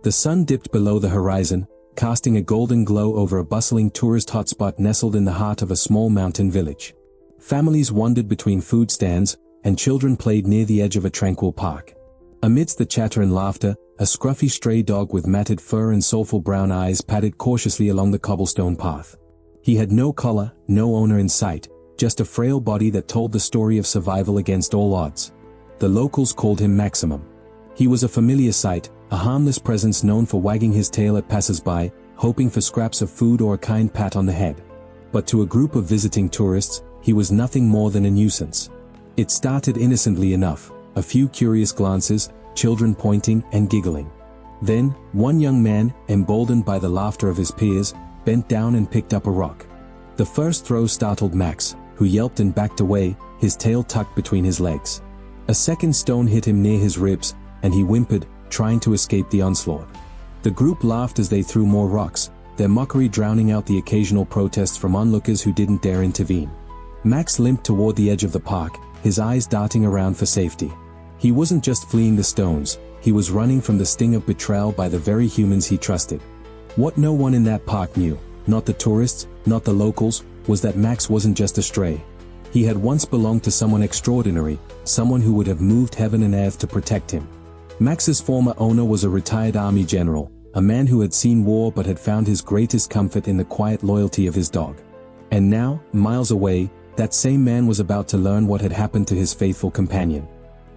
The sun dipped below the horizon, casting a golden glow over a bustling tourist hotspot nestled in the heart of a small mountain village. Families wandered between food stands, and children played near the edge of a tranquil park. Amidst the chatter and laughter, a scruffy stray dog with matted fur and soulful brown eyes padded cautiously along the cobblestone path. He had no collar, no owner in sight, just a frail body that told the story of survival against all odds. The locals called him Maximum. He was a familiar sight, a harmless presence known for wagging his tail at passers-by, hoping for scraps of food or a kind pat on the head. But to a group of visiting tourists, he was nothing more than a nuisance. It started innocently enough, a few curious glances, children pointing and giggling. Then, one young man, emboldened by the laughter of his peers, bent down and picked up a rock. The first throw startled Max, who yelped and backed away, his tail tucked between his legs. A second stone hit him near his ribs, and he whimpered, trying to escape the onslaught. The group laughed as they threw more rocks, their mockery drowning out the occasional protests from onlookers who didn't dare intervene. Max limped toward the edge of the park, his eyes darting around for safety. He wasn't just fleeing the stones, he was running from the sting of betrayal by the very humans he trusted. What no one in that park knew, not the tourists, not the locals, was that Max wasn't just a stray. He had once belonged to someone extraordinary, someone who would have moved heaven and earth to protect him. Max's former owner was a retired army general, a man who had seen war but had found his greatest comfort in the quiet loyalty of his dog. And now, miles away, that same man was about to learn what had happened to his faithful companion.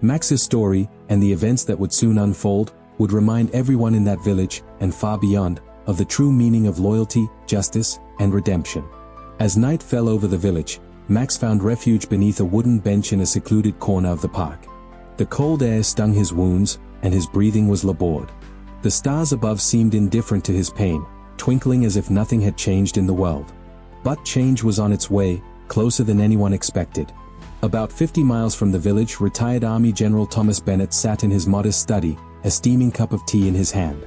Max's story, and the events that would soon unfold, would remind everyone in that village, and far beyond, of the true meaning of loyalty, justice, and redemption. As night fell over the village, Max found refuge beneath a wooden bench in a secluded corner of the park. The cold air stung his wounds, and his breathing was labored. The stars above seemed indifferent to his pain, twinkling as if nothing had changed in the world. But change was on its way, closer than anyone expected. About 50 miles from the village, retired Army General Thomas Bennett sat in his modest study, a steaming cup of tea in his hand.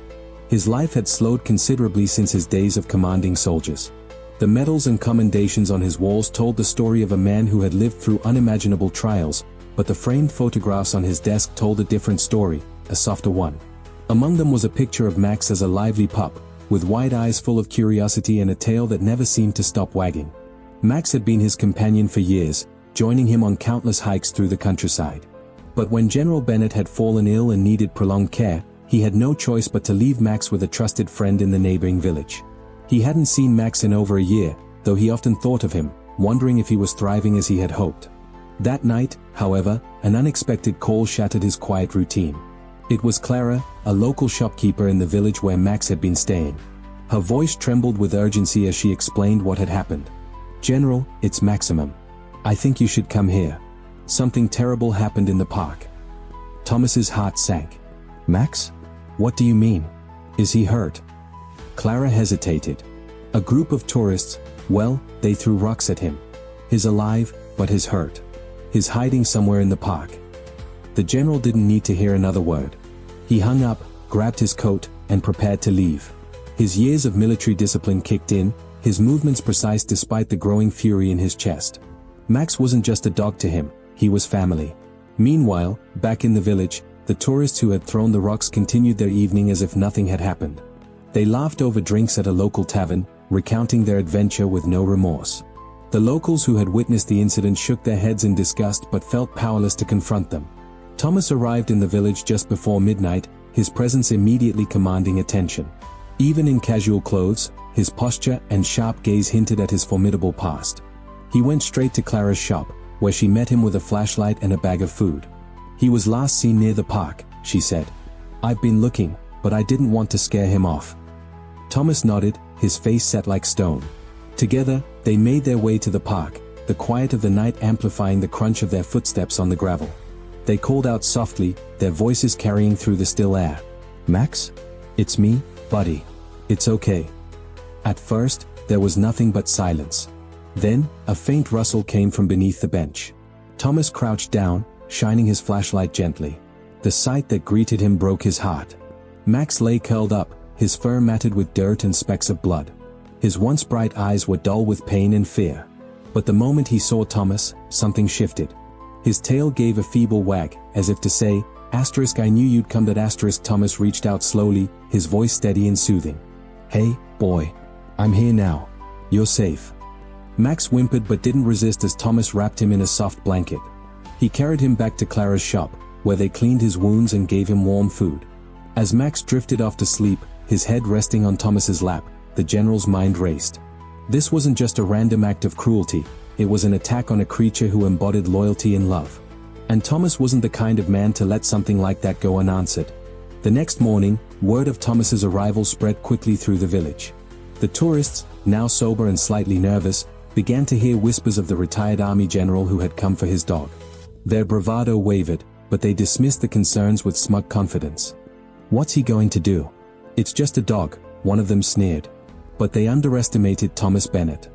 His life had slowed considerably since his days of commanding soldiers. The medals and commendations on his walls told the story of a man who had lived through unimaginable trials, but the framed photographs on his desk told a different story, a softer one. Among them was a picture of Max as a lively pup, with wide eyes full of curiosity and a tail that never seemed to stop wagging. Max had been his companion for years, joining him on countless hikes through the countryside. But when General Bennett had fallen ill and needed prolonged care, he had no choice but to leave Max with a trusted friend in the neighboring village. He hadn't seen Max in over a year, though he often thought of him, wondering if he was thriving as he had hoped. That night, however, an unexpected call shattered his quiet routine. It was Clara, a local shopkeeper in the village where Max had been staying. Her voice trembled with urgency as she explained what had happened. "General, it's Maximum. I think you should come here. Something terrible happened in the park." Thomas's heart sank. "Max? What do you mean? Is he hurt?" Clara hesitated. "A group of tourists, well, they threw rocks at him. He's alive, but he's hurt. He's hiding somewhere in the park." The general didn't need to hear another word. He hung up, grabbed his coat, and prepared to leave. His years of military discipline kicked in, his movements precise despite the growing fury in his chest. Max wasn't just a dog to him, he was family. Meanwhile, back in the village, the tourists who had thrown the rocks continued their evening as if nothing had happened. They laughed over drinks at a local tavern, recounting their adventure with no remorse. The locals who had witnessed the incident shook their heads in disgust but felt powerless to confront them. Thomas arrived in the village just before midnight, his presence immediately commanding attention. Even in casual clothes, his posture and sharp gaze hinted at his formidable past. He went straight to Clara's shop, where she met him with a flashlight and a bag of food. "He was last seen near the park," she said. "I've been looking, but I didn't want to scare him off." Thomas nodded, his face set like stone. Together, they made their way to the park, the quiet of the night amplifying the crunch of their footsteps on the gravel. They called out softly, their voices carrying through the still air. "Max? It's me, buddy. It's okay." At first, there was nothing but silence. Then, a faint rustle came from beneath the bench. Thomas crouched down, shining his flashlight gently. The sight that greeted him broke his heart. Max lay curled up, his fur matted with dirt and specks of blood. His once bright eyes were dull with pain and fear. But the moment he saw Thomas, something shifted. His tail gave a feeble wag, as if to say, I knew you'd come. That Thomas reached out slowly, his voice steady and soothing. Hey, boy. I'm here now. You're safe. Max whimpered but didn't resist as Thomas wrapped him in a soft blanket. He carried him back to Clara's shop, where they cleaned his wounds and gave him warm food. As Max drifted off to sleep, his head resting on Thomas's lap, the general's mind raced. This wasn't just a random act of cruelty, it was an attack on a creature who embodied loyalty and love. And Thomas wasn't the kind of man to let something like that go unanswered. The next morning, word of Thomas's arrival spread quickly through the village. The tourists, now sober and slightly nervous, began to hear whispers of the retired army general who had come for his dog. Their bravado wavered, but they dismissed the concerns with smug confidence. What's he going to do? It's just a dog, one of them sneered. But they underestimated Thomas Bennett.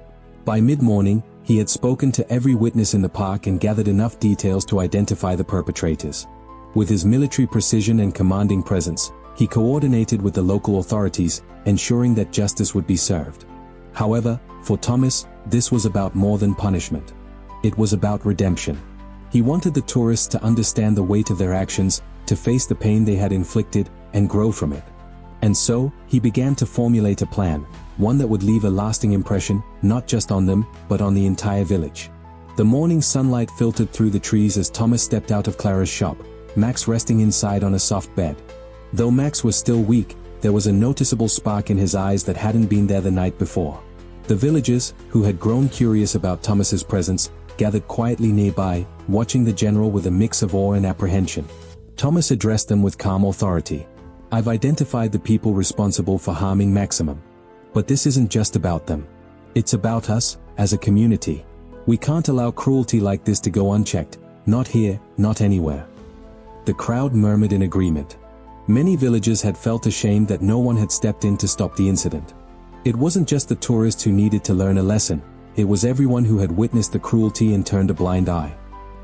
By mid-morning, he had spoken to every witness in the park and gathered enough details to identify the perpetrators. With his military precision and commanding presence, he coordinated with the local authorities, ensuring that justice would be served. However, for Thomas, this was about more than punishment. It was about redemption. He wanted the tourists to understand the weight of their actions, to face the pain they had inflicted, and grow from it. And so, he began to formulate a plan, one that would leave a lasting impression, not just on them, but on the entire village. The morning sunlight filtered through the trees as Thomas stepped out of Clara's shop, Max resting inside on a soft bed. Though Max was still weak, there was a noticeable spark in his eyes that hadn't been there the night before. The villagers, who had grown curious about Thomas's presence, gathered quietly nearby, watching the general with a mix of awe and apprehension. Thomas addressed them with calm authority. I've identified the people responsible for harming Maximum. But this isn't just about them. It's about us, as a community. We can't allow cruelty like this to go unchecked, not here, not anywhere. The crowd murmured in agreement. Many villagers had felt ashamed that no one had stepped in to stop the incident. It wasn't just the tourists who needed to learn a lesson, it was everyone who had witnessed the cruelty and turned a blind eye.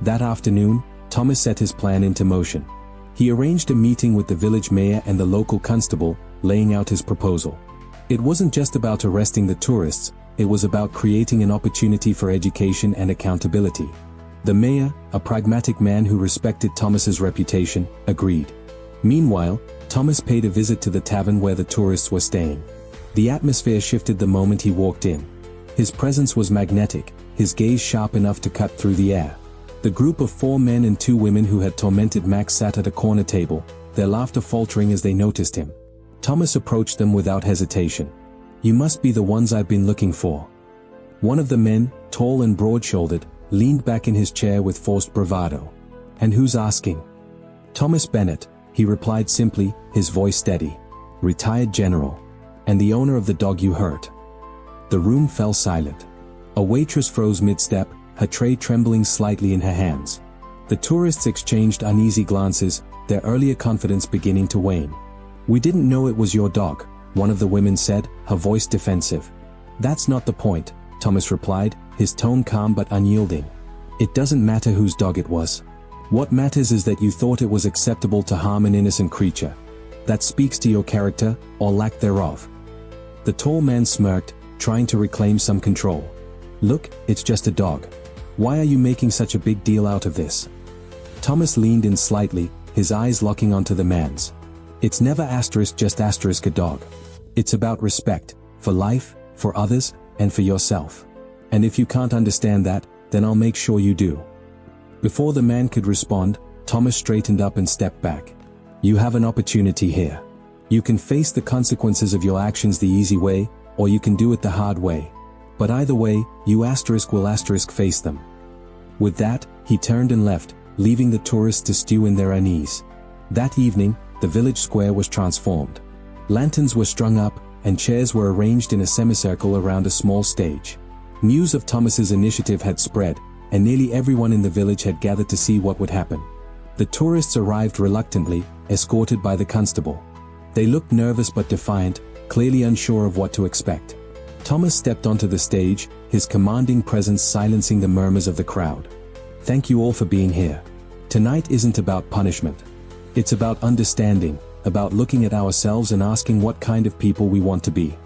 That afternoon, Thomas set his plan into motion. He arranged a meeting with the village mayor and the local constable, laying out his proposal. It wasn't just about arresting the tourists, it was about creating an opportunity for education and accountability. The mayor, a pragmatic man who respected Thomas's reputation, agreed. Meanwhile, Thomas paid a visit to the tavern where the tourists were staying. The atmosphere shifted the moment he walked in. His presence was magnetic, his gaze sharp enough to cut through the air. The group of 4 men and 2 women who had tormented Max sat at a corner table, their laughter faltering as they noticed him. Thomas approached them without hesitation. You must be the ones I've been looking for. One of the men, tall and broad-shouldered, leaned back in his chair with forced bravado. And who's asking? Thomas Bennett, he replied simply, his voice steady. Retired general. And the owner of the dog you hurt. The room fell silent. A waitress froze mid-step, her tray trembling slightly in her hands. The tourists exchanged uneasy glances, their earlier confidence beginning to wane. We didn't know it was your dog, one of the women said, her voice defensive. That's not the point, Thomas replied, his tone calm but unyielding. It doesn't matter whose dog it was. What matters is that you thought it was acceptable to harm an innocent creature. That speaks to your character, or lack thereof. The tall man smirked, trying to reclaim some control. Look, it's just a dog. Why are you making such a big deal out of this? Thomas leaned in slightly, his eyes locking onto the man's. It's never just a dog. It's about respect, for life, for others, and for yourself. And if you can't understand that, then I'll make sure you do. Before the man could respond, Thomas straightened up and stepped back. You have an opportunity here. You can face the consequences of your actions the easy way, or you can do it the hard way. But either way, you will face them. With that, he turned and left, leaving the tourists to stew in their unease. That evening, the village square was transformed. Lanterns were strung up, and chairs were arranged in a semicircle around a small stage. News of Thomas's initiative had spread, and nearly everyone in the village had gathered to see what would happen. The tourists arrived reluctantly, escorted by the constable. They looked nervous but defiant, clearly unsure of what to expect. Thomas stepped onto the stage, his commanding presence silencing the murmurs of the crowd. Thank you all for being here. Tonight isn't about punishment. It's about understanding, about looking at ourselves and asking what kind of people we want to be.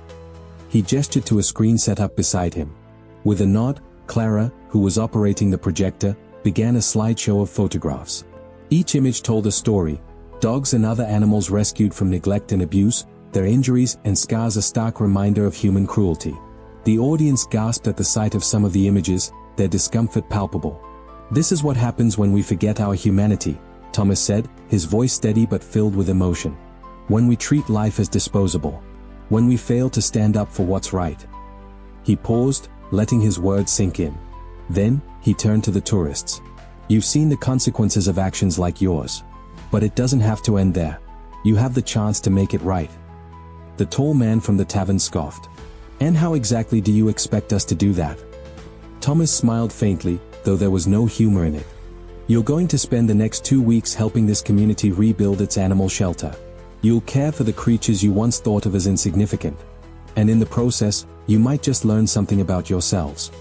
He gestured to a screen set up beside him. With a nod, Clara, who was operating the projector, began a slideshow of photographs. Each image told a story: dogs and other animals rescued from neglect and abuse, their injuries and scars a stark reminder of human cruelty. The audience gasped at the sight of some of the images, their discomfort palpable. "This is what happens when we forget our humanity," Thomas said, his voice steady but filled with emotion. "When we treat life as disposable. When we fail to stand up for what's right." He paused, letting his words sink in. Then, he turned to the tourists. "You've seen the consequences of actions like yours. But it doesn't have to end there. You have the chance to make it right." The tall man from the tavern scoffed. "And how exactly do you expect us to do that?" Thomas smiled faintly, though there was no humor in it. "You're going to spend the next 2 weeks helping this community rebuild its animal shelter. You'll care for the creatures you once thought of as insignificant. And in the process, you might just learn something about yourselves."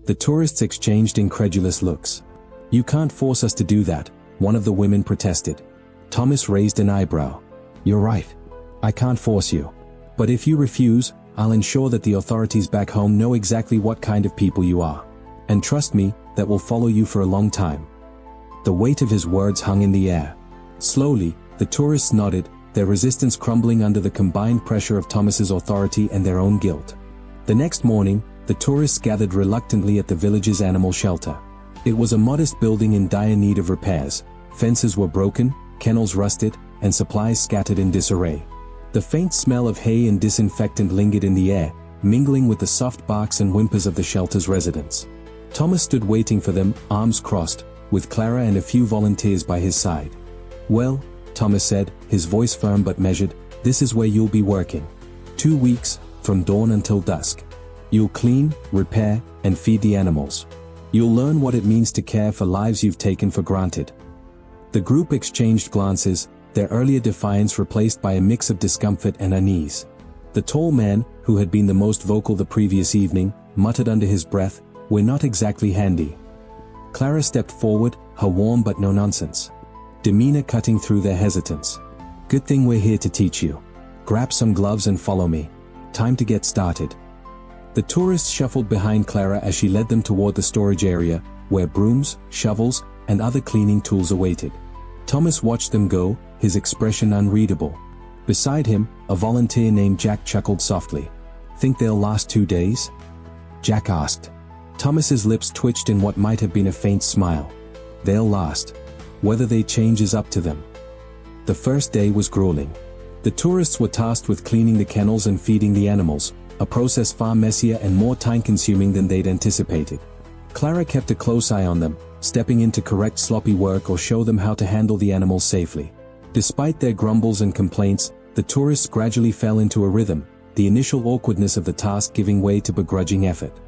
The tourists exchanged incredulous looks. "You can't force us to do that," one of the women protested. Thomas raised an eyebrow. "You're right. I can't force you. But if you refuse, I'll ensure that the authorities back home know exactly what kind of people you are. And trust me, that will follow you for a long time." The weight of his words hung in the air. Slowly, the tourists nodded, their resistance crumbling under the combined pressure of Thomas's authority and their own guilt. The next morning, the tourists gathered reluctantly at the village's animal shelter. It was a modest building in dire need of repairs. Fences were broken, kennels rusted, and supplies scattered in disarray. The faint smell of hay and disinfectant lingered in the air, mingling with the soft barks and whimpers of the shelter's residents. Thomas stood waiting for them, arms crossed, with Clara and a few volunteers by his side. "Well," Thomas said, his voice firm but measured, "this is where you'll be working. 2 weeks, from dawn until dusk. You'll clean, repair, and feed the animals. You'll learn what it means to care for lives you've taken for granted." The group exchanged glances, their earlier defiance replaced by a mix of discomfort and unease. The tall man, who had been the most vocal the previous evening, muttered under his breath, "We're not exactly handy." Clara stepped forward, her warm but no-nonsense demeanor cutting through their hesitance. "Good thing we're here to teach you. Grab some gloves and follow me. Time to get started." The tourists shuffled behind Clara as she led them toward the storage area, where brooms, shovels, and other cleaning tools awaited. Thomas watched them go, his expression unreadable. Beside him, a volunteer named Jack chuckled softly. "Think they'll last 2 days?" Jack asked. Thomas's lips twitched in what might have been a faint smile. "They'll last. Whether they change is up to them." The first day was grueling. The tourists were tasked with cleaning the kennels and feeding the animals, a process far messier and more time-consuming than they'd anticipated. Clara kept a close eye on them, stepping in to correct sloppy work or show them how to handle the animals safely. Despite their grumbles and complaints, the tourists gradually fell into a rhythm, the initial awkwardness of the task giving way to begrudging effort.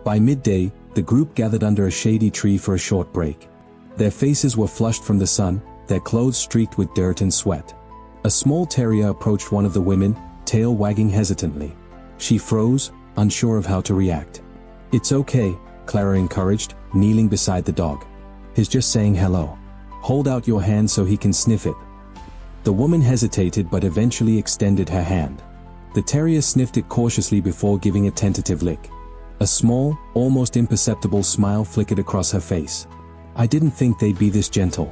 By midday, the group gathered under a shady tree for a short break. Their faces were flushed from the sun, their clothes streaked with dirt and sweat. A small terrier approached one of the women, tail wagging hesitantly. She froze, unsure of how to react. "It's okay," Clara encouraged, kneeling beside the dog. "He's just saying hello. Hold out your hand so he can sniff it." The woman hesitated but eventually extended her hand. The terrier sniffed it cautiously before giving a tentative lick. A small, almost imperceptible smile flickered across her face. "I didn't think they'd be this gentle."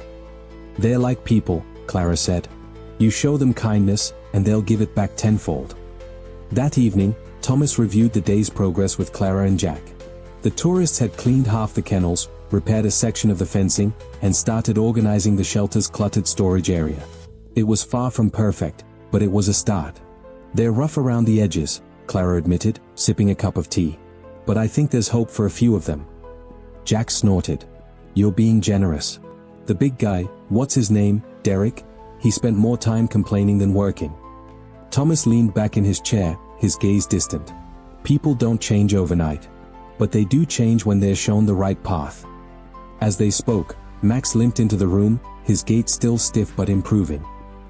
"They're like people," Clara said. "You show them kindness, and they'll give it back tenfold." That evening, Thomas reviewed the day's progress with Clara and Jack. The tourists had cleaned half the kennels, repaired a section of the fencing, and started organizing the shelter's cluttered storage area. It was far from perfect, but it was a start. "They're rough around the edges," Clara admitted, sipping a cup of tea. "But I think there's hope for a few of them." Jack snorted. "You're being generous. The big guy, what's his name, Derek? He spent more time complaining than working." Thomas leaned back in his chair, his gaze distant. "People don't change overnight. But they do change when they're shown the right path." As they spoke, Max limped into the room, his gait still stiff but improving.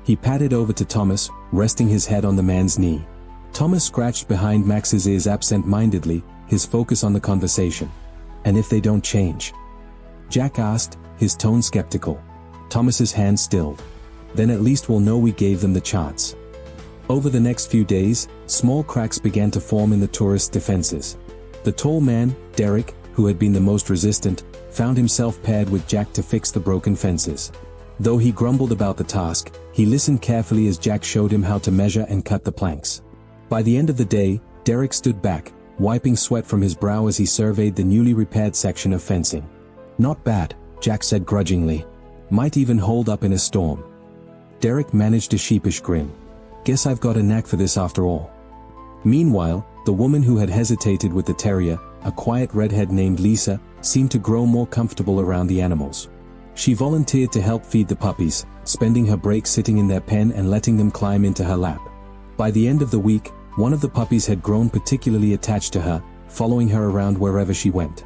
He padded over to Thomas, resting his head on the man's knee. Thomas scratched behind Max's ears absent-mindedly, his focus on the conversation. "And if they don't change?" Jack asked, his tone skeptical. Thomas's hand stilled. "Then at least we'll know we gave them the chance." Over the next few days, small cracks began to form in the tourists' defenses. The tall man, Derek, who had been the most resistant, found himself paired with Jack to fix the broken fences. Though he grumbled about the task, he listened carefully as Jack showed him how to measure and cut the planks. By the end of the day, Derek stood back, wiping sweat from his brow as he surveyed the newly repaired section of fencing. "Not bad," Jack said grudgingly. "Might even hold up in a storm." Derek managed a sheepish grin. "Guess I've got a knack for this after all." Meanwhile, the woman who had hesitated with the terrier, a quiet redhead named Lisa, seemed to grow more comfortable around the animals. She volunteered to help feed the puppies, spending her break sitting in their pen and letting them climb into her lap. By the end of the week, one of the puppies had grown particularly attached to her, following her around wherever she went.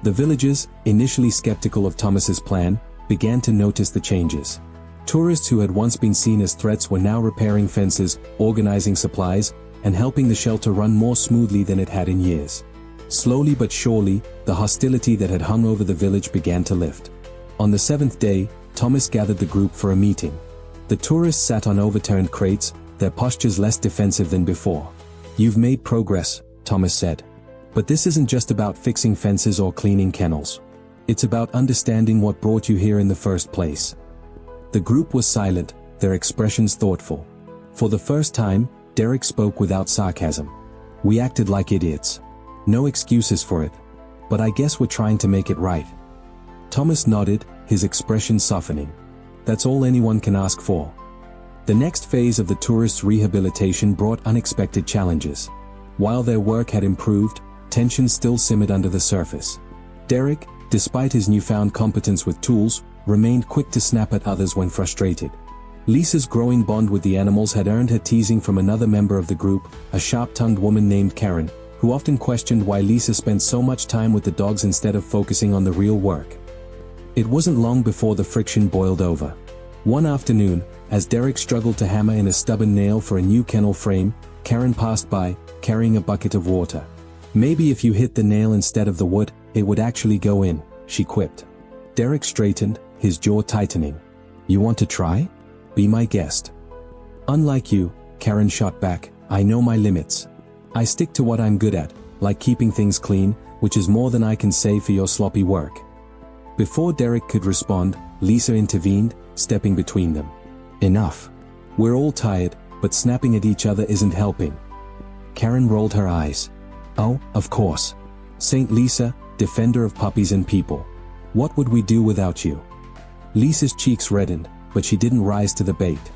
The villagers, initially skeptical of Thomas's plan, began to notice the changes. Tourists who had once been seen as threats were now repairing fences, organizing supplies, and helping the shelter run more smoothly than it had in years. Slowly but surely, the hostility that had hung over the village began to lift. On the 7th day, Thomas gathered the group for a meeting. The tourists sat on overturned crates, their postures less defensive than before. "You've made progress," Thomas said. "But this isn't just about fixing fences or cleaning kennels. It's about understanding what brought you here in the first place." The group was silent, their expressions thoughtful. For the first time, Derek spoke without sarcasm. "We acted like idiots. No excuses for it. But I guess we're trying to make it right." Thomas nodded, his expression softening. "That's all anyone can ask for." The next phase of the tourists' rehabilitation brought unexpected challenges. While their work had improved, tension still simmered under the surface. Derek, despite his newfound competence with tools, remained quick to snap at others when frustrated. Lisa's growing bond with the animals had earned her teasing from another member of the group, a sharp-tongued woman named Karen, who often questioned why Lisa spent so much time with the dogs instead of focusing on the real work. It wasn't long before the friction boiled over. One afternoon, as Derek struggled to hammer in a stubborn nail for a new kennel frame, Karen passed by, carrying a bucket of water. "Maybe if you hit the nail instead of the wood, it would actually go in," she quipped. Derek straightened, his jaw tightening. "You want to try? Be my guest." "Unlike you," Karen shot back, "I know my limits. I stick to what I'm good at, like keeping things clean, which is more than I can say for your sloppy work." Before Derek could respond, Lisa intervened, stepping between them. "Enough. We're all tired, but snapping at each other isn't helping." Karen rolled her eyes. "Oh, of course. Saint Lisa, defender of puppies and people. What would we do without you?" Lisa's cheeks reddened, but she didn't rise to the bait.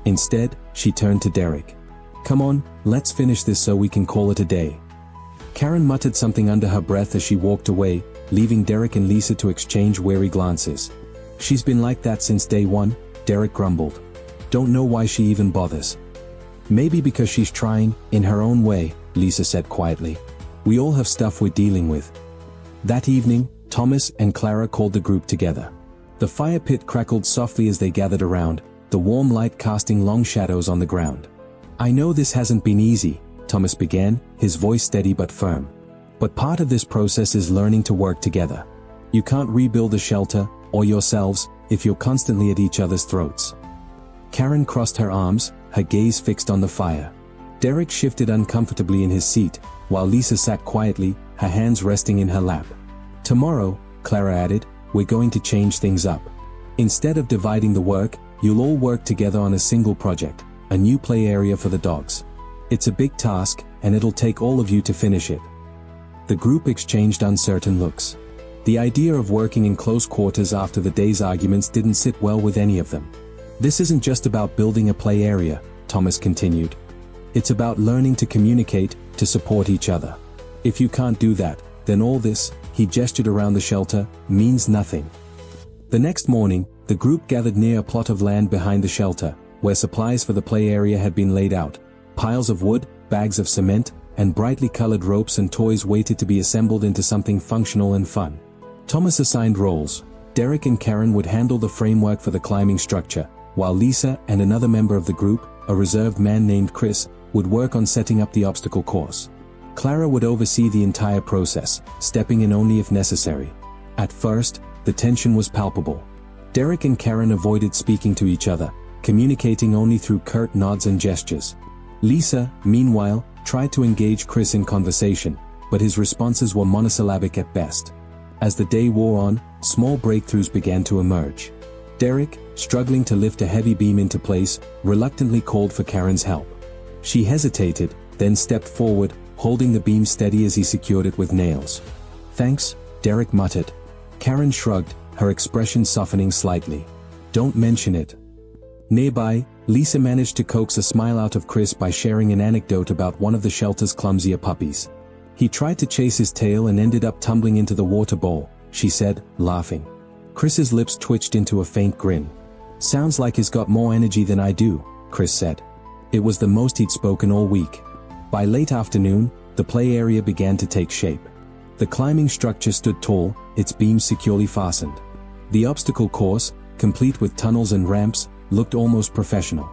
Instead, she turned to Derek. "Come on, let's finish this so we can call it a day." Karen muttered something under her breath as she walked away, leaving Derek and Lisa to exchange wary glances. "She's been like that since day one," Derek grumbled. "Don't know why she even bothers." "Maybe because she's trying, in her own way," Lisa said quietly. "We all have stuff we're dealing with." That evening, Thomas and Clara called the group together. The fire pit crackled softly as they gathered around, the warm light casting long shadows on the ground. "I know this hasn't been easy," Thomas began, his voice steady but firm. "But part of this process is learning to work together. You can't rebuild a shelter, or yourselves, if you're constantly at each other's throats." Karen crossed her arms, her gaze fixed on the fire. Derek shifted uncomfortably in his seat, while Lisa sat quietly, her hands resting in her lap. "Tomorrow," Clara added, "we're going to change things up. Instead of dividing the work, you'll all work together on a single project, a new play area for the dogs. It's a big task, and it'll take all of you to finish it." The group exchanged uncertain looks. The idea of working in close quarters after the day's arguments didn't sit well with any of them. "This isn't just about building a play area," Thomas continued. "It's about learning to communicate, to support each other. If you can't do that, then all this," he gestured around the shelter, "means nothing." The next morning, the group gathered near a plot of land behind the shelter, where supplies for the play area had been laid out. Piles of wood, bags of cement, and brightly colored ropes and toys waited to be assembled into something functional and fun. Thomas assigned roles. Derek and Karen would handle the framework for the climbing structure, while Lisa and another member of the group, a reserved man named Chris, would work on setting up the obstacle course. Clara would oversee the entire process, stepping in only if necessary. At first, the tension was palpable. Derek and Karen avoided speaking to each other, communicating only through curt nods and gestures. Lisa, meanwhile, tried to engage Chris in conversation, but his responses were monosyllabic at best. As the day wore on, small breakthroughs began to emerge. Derek, struggling to lift a heavy beam into place, reluctantly called for Karen's help. She hesitated, then stepped forward, holding the beam steady as he secured it with nails. "Thanks," Derek muttered. Karen shrugged, her expression softening slightly. "Don't mention it." Nearby, Lisa managed to coax a smile out of Chris by sharing an anecdote about one of the shelter's clumsier puppies. "He tried to chase his tail and ended up tumbling into the water bowl," she said, laughing. Chris's lips twitched into a faint grin. "Sounds like he's got more energy than I do," Chris said. It was the most he'd spoken all week. By late afternoon, the play area began to take shape. The climbing structure stood tall, its beams securely fastened. The obstacle course, complete with tunnels and ramps, looked almost professional.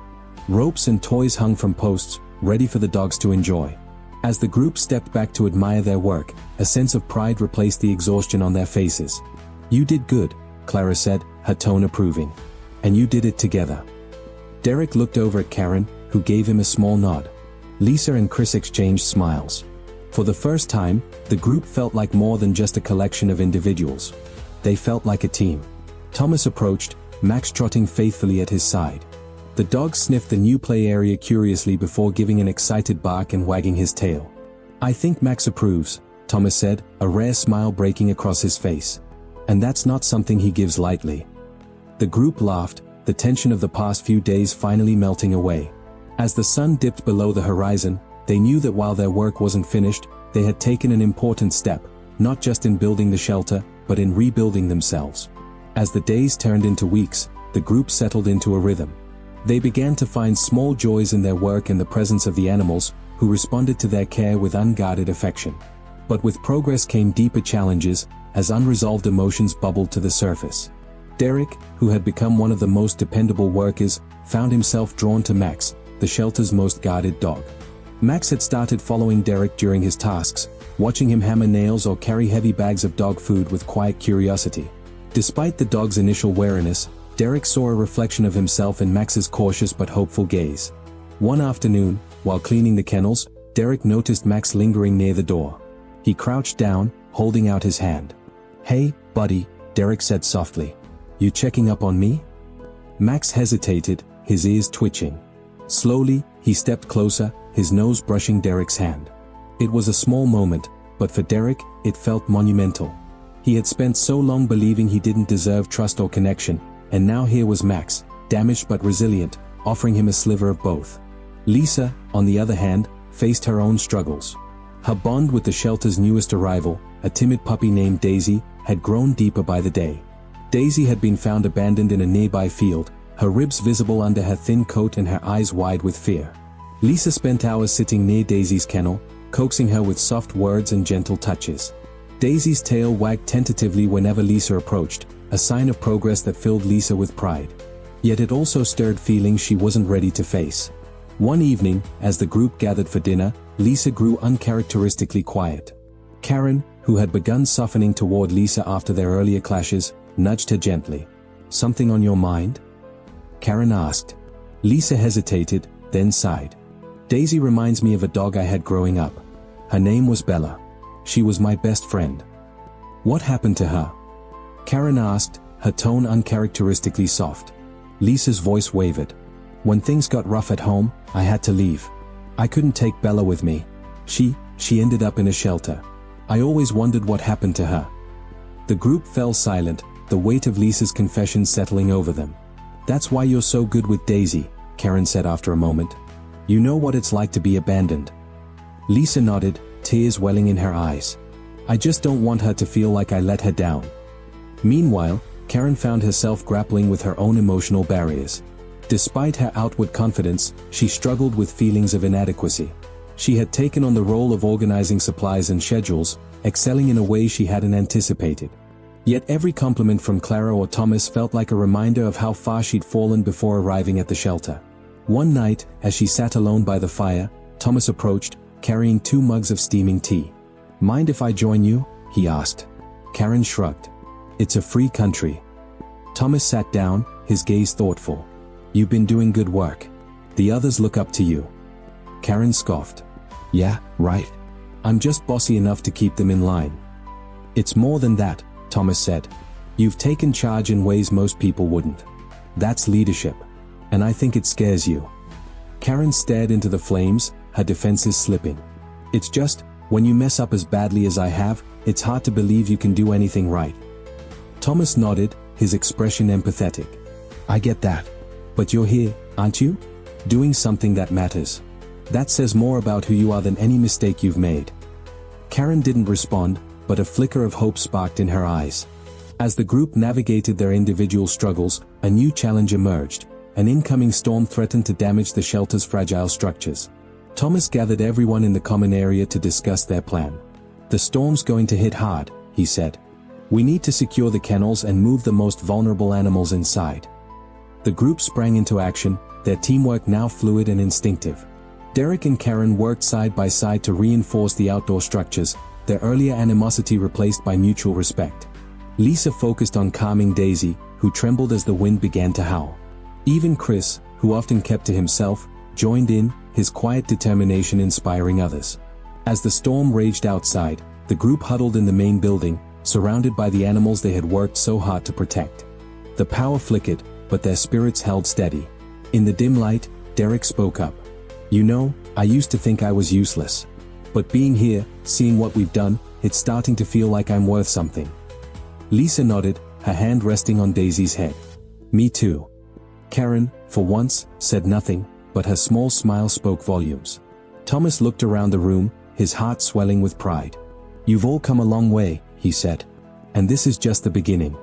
Ropes and toys hung from posts, ready for the dogs to enjoy. As the group stepped back to admire their work, a sense of pride replaced the exhaustion on their faces. "You did good," Clara said, her tone approving. "And you did it together." Derek looked over at Karen, who gave him a small nod. Lisa and Chris exchanged smiles. For the first time, the group felt like more than just a collection of individuals. They felt like a team. Thomas approached, Max trotting faithfully at his side. The dog sniffed the new play area curiously before giving an excited bark and wagging his tail. "I think Max approves," Thomas said, a rare smile breaking across his face. "And that's not something he gives lightly." The group laughed, the tension of the past few days finally melting away. As the sun dipped below the horizon, they knew that while their work wasn't finished, they had taken an important step, not just in building the shelter, but in rebuilding themselves. As the days turned into weeks, the group settled into a rhythm. They began to find small joys in their work and the presence of the animals, who responded to their care with unguarded affection. But with progress came deeper challenges, as unresolved emotions bubbled to the surface. Derek, who had become one of the most dependable workers, found himself drawn to Max, the shelter's most guarded dog. Max had started following Derek during his tasks, watching him hammer nails or carry heavy bags of dog food with quiet curiosity. Despite the dog's initial wariness, Derek saw a reflection of himself in Max's cautious but hopeful gaze. One afternoon, while cleaning the kennels, Derek noticed Max lingering near the door. He crouched down, holding out his hand. "Hey, buddy," Derek said softly. "You checking up on me?" Max hesitated, his ears twitching. Slowly, he stepped closer, his nose brushing Derek's hand. It was a small moment, but for Derek, it felt monumental. He had spent so long believing he didn't deserve trust or connection, and now here was Max, damaged but resilient, offering him a sliver of both. Lisa, on the other hand, faced her own struggles. Her bond with the shelter's newest arrival, a timid puppy named Daisy, had grown deeper by the day. Daisy had been found abandoned in a nearby field, her ribs visible under her thin coat and her eyes wide with fear. Lisa spent hours sitting near Daisy's kennel, coaxing her with soft words and gentle touches. Daisy's tail wagged tentatively whenever Lisa approached, a sign of progress that filled Lisa with pride. Yet it also stirred feelings she wasn't ready to face. One evening, as the group gathered for dinner, Lisa grew uncharacteristically quiet. Karen, who had begun softening toward Lisa after their earlier clashes, nudged her gently. "Something on your mind?" Karen asked. Lisa hesitated, then sighed. "Daisy reminds me of a dog I had growing up. Her name was Bella. She was my best friend." "What happened to her?" Karen asked, her tone uncharacteristically soft. Lisa's voice wavered. "When things got rough at home, I had to leave. I couldn't take Bella with me. She ended up in a shelter. I always wondered what happened to her." The group fell silent, the weight of Lisa's confession settling over them. "That's why you're so good with Daisy," Karen said after a moment. "You know what it's like to be abandoned." Lisa nodded, tears welling in her eyes. "I just don't want her to feel like I let her down." Meanwhile, Karen found herself grappling with her own emotional barriers. Despite her outward confidence, she struggled with feelings of inadequacy. She had taken on the role of organizing supplies and schedules, excelling in a way she hadn't anticipated. Yet every compliment from Clara or Thomas felt like a reminder of how far she'd fallen before arriving at the shelter. One night, as she sat alone by the fire, Thomas approached, carrying 2 mugs of steaming tea. "Mind if I join you?" he asked. Karen shrugged. "It's a free country." Thomas sat down, his gaze thoughtful. "You've been doing good work. The others look up to you." Karen scoffed. "Yeah, right. I'm just bossy enough to keep them in line." "It's more than that," Thomas said. "You've taken charge in ways most people wouldn't. That's leadership. And I think it scares you. Karen stared into the flames, her defenses slipping. It's just, when you mess up as badly as I have, it's hard to believe you can do anything right. Thomas nodded, his expression empathetic. I get that. But you're here, aren't you? Doing something that matters. That says more about who you are than any mistake you've made. Karen didn't respond, but a flicker of hope sparked in her eyes. As the group navigated their individual struggles, a new challenge emerged. An incoming storm threatened to damage the shelter's fragile structures. Thomas gathered everyone in the common area to discuss their plan. The storm's going to hit hard, he said. We need to secure the kennels and move the most vulnerable animals inside. The group sprang into action, their teamwork now fluid and instinctive. Derek and Karen worked side by side to reinforce the outdoor structures, their earlier animosity replaced by mutual respect. Lisa focused on calming Daisy, who trembled as the wind began to howl. Even Chris, who often kept to himself, joined in, his quiet determination inspiring others. As the storm raged outside, the group huddled in the main building, surrounded by the animals they had worked so hard to protect. The power flickered, but their spirits held steady. In the dim light, Derek spoke up. You know, I used to think I was useless. But being here, seeing what we've done, it's starting to feel like I'm worth something. Lisa nodded, her hand resting on Daisy's head. Me too. Karen, for once, said nothing, but her small smile spoke volumes. Thomas looked around the room, his heart swelling with pride. You've all come a long way, he said. And this is just the beginning.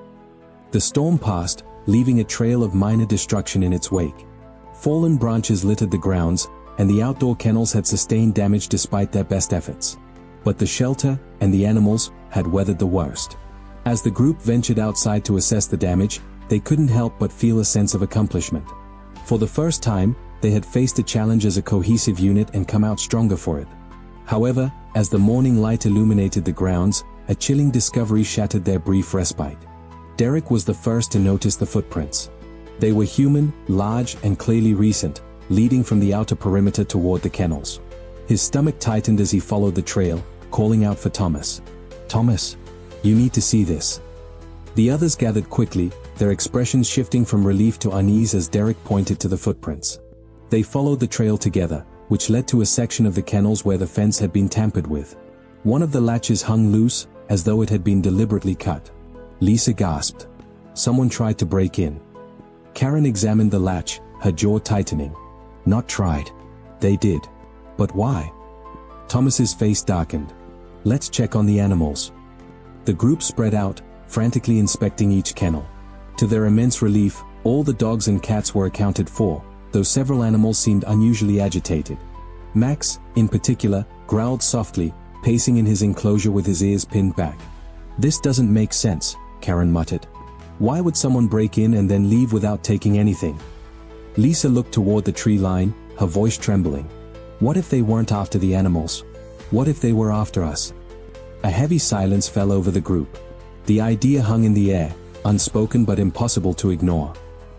The storm passed, leaving a trail of minor destruction in its wake. Fallen branches littered the grounds, and the outdoor kennels had sustained damage despite their best efforts. But the shelter, and the animals, had weathered the worst. As the group ventured outside to assess the damage, they couldn't help but feel a sense of accomplishment. For the first time, they had faced a challenge as a cohesive unit and come out stronger for it. However, as the morning light illuminated the grounds, a chilling discovery shattered their brief respite. Derek was the first to notice the footprints. They were human, large, and clearly recent, leading from the outer perimeter toward the kennels. His stomach tightened as he followed the trail, calling out for Thomas. Thomas, you need to see this. The others gathered quickly, their expressions shifting from relief to unease as Derek pointed to the footprints. They followed the trail together, which led to a section of the kennels where the fence had been tampered with. One of the latches hung loose, as though it had been deliberately cut. Lisa gasped. Someone tried to break in. Karen examined the latch, her jaw tightening. Not tried. They did. But why? Thomas's face darkened. Let's check on the animals. The group spread out, frantically inspecting each kennel. To their immense relief, all the dogs and cats were accounted for, though several animals seemed unusually agitated. Max, in particular, growled softly, pacing in his enclosure with his ears pinned back. This doesn't make sense, Karen muttered. Why would someone break in and then leave without taking anything? Lisa looked toward the tree line, her voice trembling. What if they weren't after the animals? What if they were after us? A heavy silence fell over the group. The idea hung in the air, unspoken but impossible to ignore.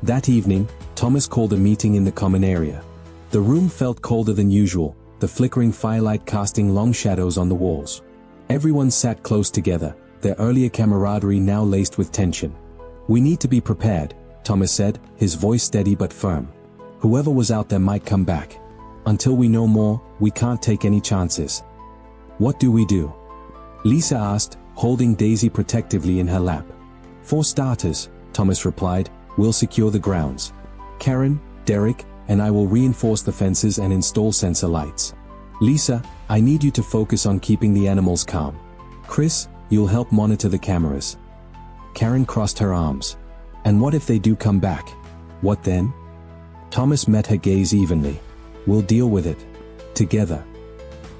That evening, Thomas called a meeting in the common area. The room felt colder than usual, the flickering firelight casting long shadows on the walls. Everyone sat close together, their earlier camaraderie now laced with tension. We need to be prepared, Thomas said, his voice steady but firm. Whoever was out there might come back. Until we know more, we can't take any chances. What do we do? Lisa asked, holding Daisy protectively in her lap. For starters, Thomas replied, we'll secure the grounds. Karen, Derek, and I will reinforce the fences and install sensor lights. Lisa, I need you to focus on keeping the animals calm. Chris, you'll help monitor the cameras. Karen crossed her arms. And what if they do come back? What then? Thomas met her gaze evenly. We'll deal with it. Together.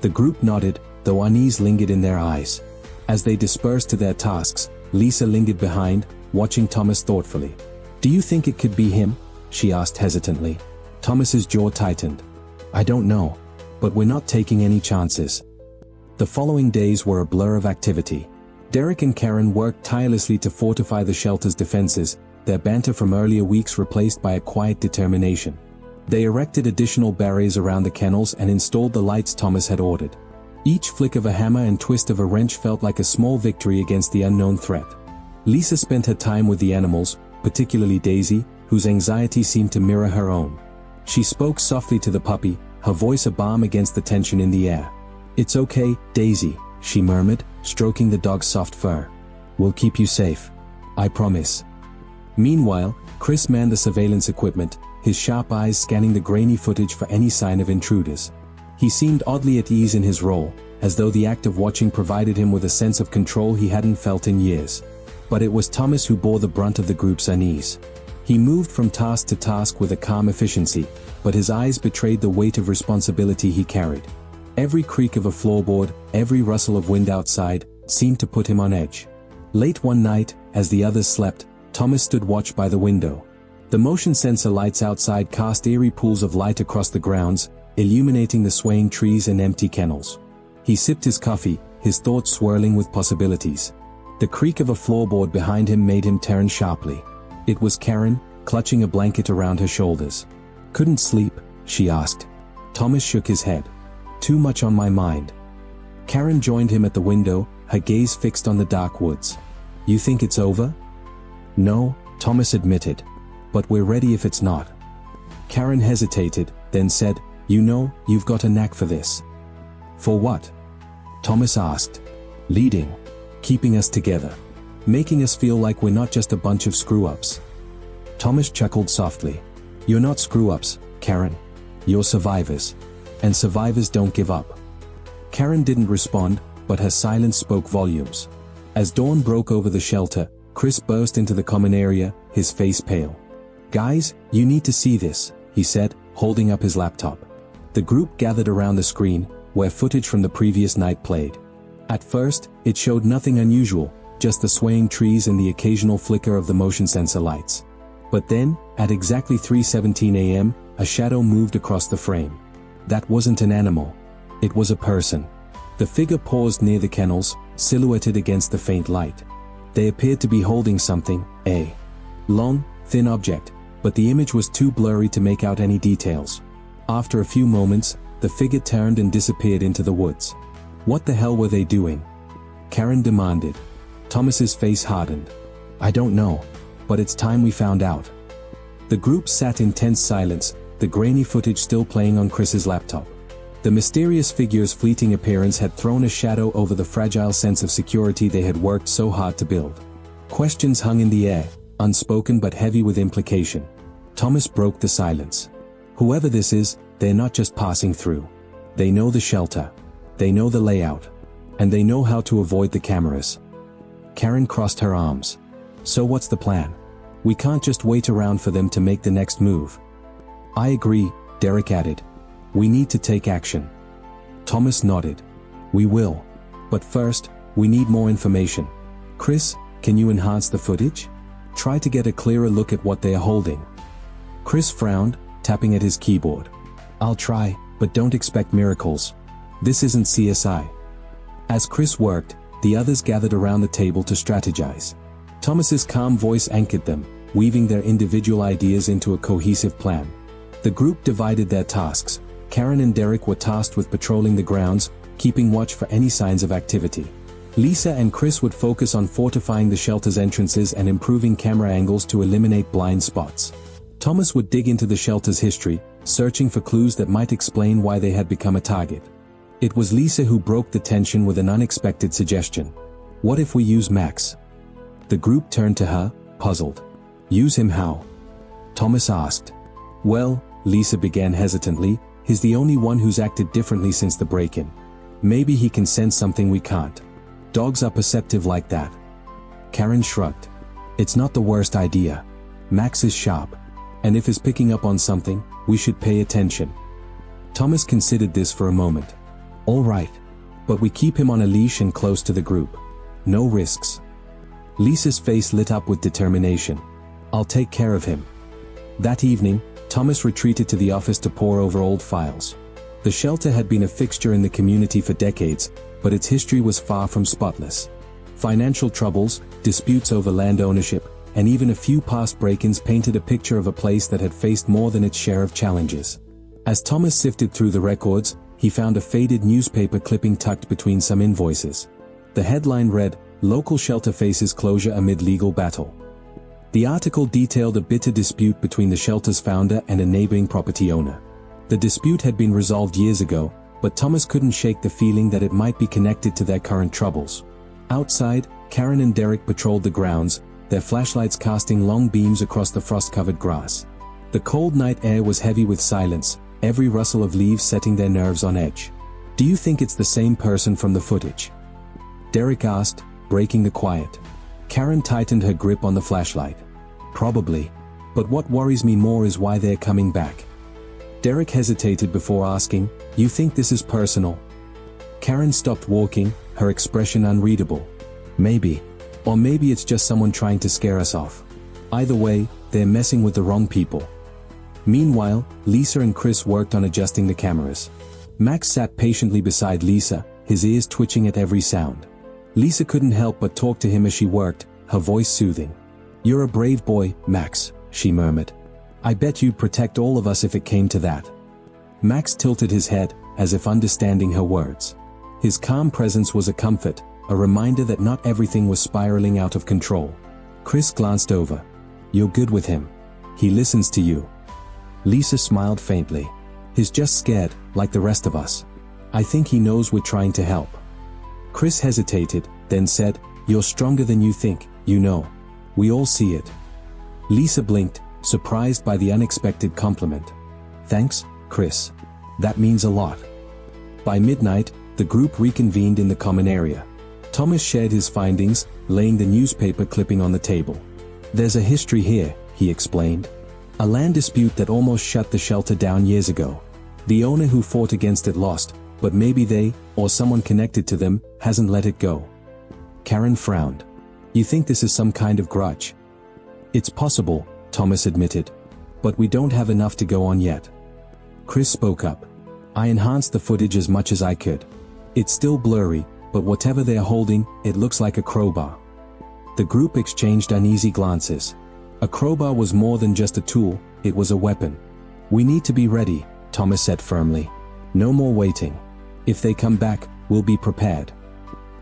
The group nodded, though unease lingered in their eyes. As they dispersed to their tasks, Lisa lingered behind, watching Thomas thoughtfully. Do you think it could be him? She asked hesitantly. Thomas's jaw tightened. I don't know. But we're not taking any chances. The following days were a blur of activity. Derek and Karen worked tirelessly to fortify the shelter's defenses, their banter from earlier weeks replaced by a quiet determination. They erected additional barriers around the kennels and installed the lights Thomas had ordered. Each flick of a hammer and twist of a wrench felt like a small victory against the unknown threat. Lisa spent her time with the animals, particularly Daisy, whose anxiety seemed to mirror her own. She spoke softly to the puppy, her voice a balm against the tension in the air. "It's okay, Daisy," she murmured, stroking the dog's soft fur. "We'll keep you safe. I promise." Meanwhile, Chris manned the surveillance equipment, his sharp eyes scanning the grainy footage for any sign of intruders. He seemed oddly at ease in his role, as though the act of watching provided him with a sense of control he hadn't felt in years. But it was Thomas who bore the brunt of the group's unease. He moved from task to task with a calm efficiency, but his eyes betrayed the weight of responsibility he carried. Every creak of a floorboard, every rustle of wind outside, seemed to put him on edge. Late one night, as the others slept, Thomas stood watch by the window. The motion sensor lights outside cast eerie pools of light across the grounds, illuminating the swaying trees and empty kennels. He sipped his coffee, his thoughts swirling with possibilities. The creak of a floorboard behind him made him turn sharply. It was Karen, clutching a blanket around her shoulders. "Couldn't sleep?" she asked. Thomas shook his head. "Too much on my mind." Karen joined him at the window, her gaze fixed on the dark woods. "You think it's over?" "No," Thomas admitted. "But we're ready if it's not." Karen hesitated, then said, "You know, you've got a knack for this." "For what?" Thomas asked. "Leading. Keeping us together. Making us feel like we're not just a bunch of screw-ups." Thomas chuckled softly. "You're not screw-ups, Karen. You're survivors. And survivors don't give up." Karen didn't respond, but her silence spoke volumes. As dawn broke over the shelter, Chris burst into the common area, his face pale. "Guys, you need to see this," he said, holding up his laptop. The group gathered around the screen, where footage from the previous night played. At first, it showed nothing unusual, just the swaying trees and the occasional flicker of the motion sensor lights. But then, at exactly 3:17 a.m., a shadow moved across the frame. That wasn't an animal. It was a person. The figure paused near the kennels, silhouetted against the faint light. They appeared to be holding something, a long, thin object, but the image was too blurry to make out any details. After a few moments, the figure turned and disappeared into the woods. "What the hell were they doing?" Karen demanded. Thomas's face hardened. "I don't know. But it's time we found out." The group sat in tense silence, the grainy footage still playing on Chris's laptop. The mysterious figure's fleeting appearance had thrown a shadow over the fragile sense of security they had worked so hard to build. Questions hung in the air, unspoken but heavy with implication. Thomas broke the silence. "Whoever this is, they're not just passing through. They know the shelter. They know the layout. And they know how to avoid the cameras." Karen crossed her arms. "So what's the plan? We can't just wait around for them to make the next move." "I agree," Derek added. "We need to take action." Thomas nodded. "We will. But first, we need more information. Chris, can you enhance the footage? Try to get a clearer look at what they are holding." Chris frowned, tapping at his keyboard. "I'll try, but don't expect miracles. This isn't CSI." As Chris worked, the others gathered around the table to strategize. Thomas's calm voice anchored them, weaving their individual ideas into a cohesive plan. The group divided their tasks. Karen and Derek were tasked with patrolling the grounds, keeping watch for any signs of activity. Lisa and Chris would focus on fortifying the shelter's entrances and improving camera angles to eliminate blind spots. Thomas would dig into the shelter's history, searching for clues that might explain why they had become a target. It was Lisa who broke the tension with an unexpected suggestion. "What if we use Max?" The group turned to her, puzzled. "Use him how?" Thomas asked. "Well," Lisa began hesitantly, "he's the only one who's acted differently since the break-in. Maybe he can sense something we can't. Dogs are perceptive like that." Karen shrugged. "It's not the worst idea. Max is sharp. And if he's picking up on something, we should pay attention." Thomas considered this for a moment. "All right. But we keep him on a leash and close to the group. No risks." Lisa's face lit up with determination. "I'll take care of him." That evening, Thomas retreated to the office to pore over old files. The shelter had been a fixture in the community for decades, but its history was far from spotless. Financial troubles, disputes over land ownership, and even a few past break-ins painted a picture of a place that had faced more than its share of challenges. As Thomas sifted through the records, he found a faded newspaper clipping tucked between some invoices. The headline read, "Local shelter faces closure amid legal battle." The article detailed a bitter dispute between the shelter's founder and a neighboring property owner. The dispute had been resolved years ago, but Thomas couldn't shake the feeling that it might be connected to their current troubles. Outside, Karen and Derek patrolled the grounds, their flashlights casting long beams across the frost-covered grass. The cold night air was heavy with silence, every rustle of leaves setting their nerves on edge. "Do you think it's the same person from the footage?" Derek asked, breaking the quiet. Karen tightened her grip on the flashlight. "Probably. But what worries me more is why they're coming back." Derek hesitated before asking, "You think this is personal?" Karen stopped walking, her expression unreadable. "Maybe. Or maybe it's just someone trying to scare us off. Either way, they're messing with the wrong people." Meanwhile, Lisa and Chris worked on adjusting the cameras. Max sat patiently beside Lisa, his ears twitching at every sound. Lisa couldn't help but talk to him as she worked, her voice soothing. "You're a brave boy, Max," she murmured. "I bet you'd protect all of us if it came to that." Max tilted his head, as if understanding her words. His calm presence was a comfort, a reminder that not everything was spiraling out of control. Chris glanced over. "You're good with him. He listens to you." Lisa smiled faintly. "He's just scared, like the rest of us. I think he knows we're trying to help." Chris hesitated, then said, "You're stronger than you think, you know. We all see it." Lisa blinked, surprised by the unexpected compliment. "Thanks, Chris. That means a lot." By midnight, the group reconvened in the common area. Thomas shared his findings, laying the newspaper clipping on the table. "There's a history here," he explained. "A land dispute that almost shut the shelter down years ago. The owner who fought against it lost, but maybe they, or someone connected to them, hasn't let it go." Karen frowned. "You think this is some kind of grudge?" "It's possible," Thomas admitted. "But we don't have enough to go on yet." Chris spoke up. "I enhanced the footage as much as I could. It's still blurry, but whatever they're holding, it looks like a crowbar." The group exchanged uneasy glances. A crowbar was more than just a tool, it was a weapon. "We need to be ready," Thomas said firmly. "No more waiting. If they come back, we'll be prepared."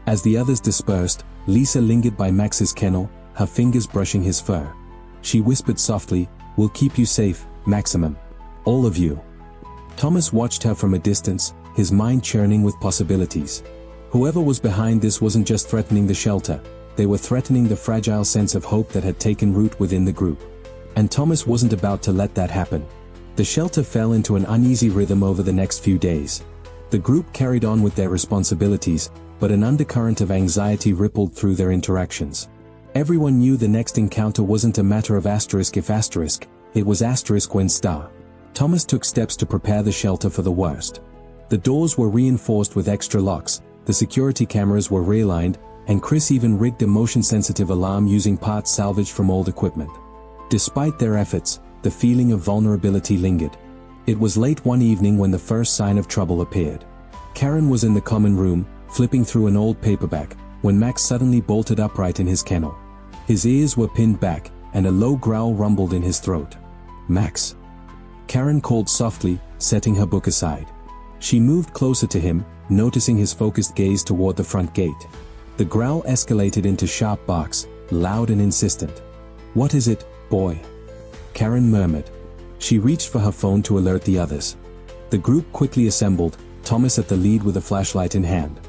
As the others dispersed, Lisa lingered by Max's kennel, her fingers brushing his fur. She whispered softly, "We'll keep you safe, Maximum. All of you." Thomas watched her from a distance, his mind churning with possibilities. Whoever was behind this wasn't just threatening the shelter, they were threatening the fragile sense of hope that had taken root within the group. And Thomas wasn't about to let that happen. The shelter fell into an uneasy rhythm over the next few days. The group carried on with their responsibilities, but an undercurrent of anxiety rippled through their interactions. Everyone knew the next encounter wasn't a matter of asterisk if asterisk, it was asterisk when star. Thomas took steps to prepare the shelter for the worst. The doors were reinforced with extra locks, the security cameras were realigned, and Chris even rigged a motion-sensitive alarm using parts salvaged from old equipment. Despite their efforts, the feeling of vulnerability lingered. It was late one evening when the first sign of trouble appeared. Karen was in the common room, flipping through an old paperback, when Max suddenly bolted upright in his kennel. His ears were pinned back, and a low growl rumbled in his throat. "Max." Karen called softly, setting her book aside. She moved closer to him, noticing his focused gaze toward the front gate. The growl escalated into sharp barks, loud and insistent. "What is it, boy?" Karen murmured. She reached for her phone to alert the others. The group quickly assembled, Thomas at the lead with a flashlight in hand.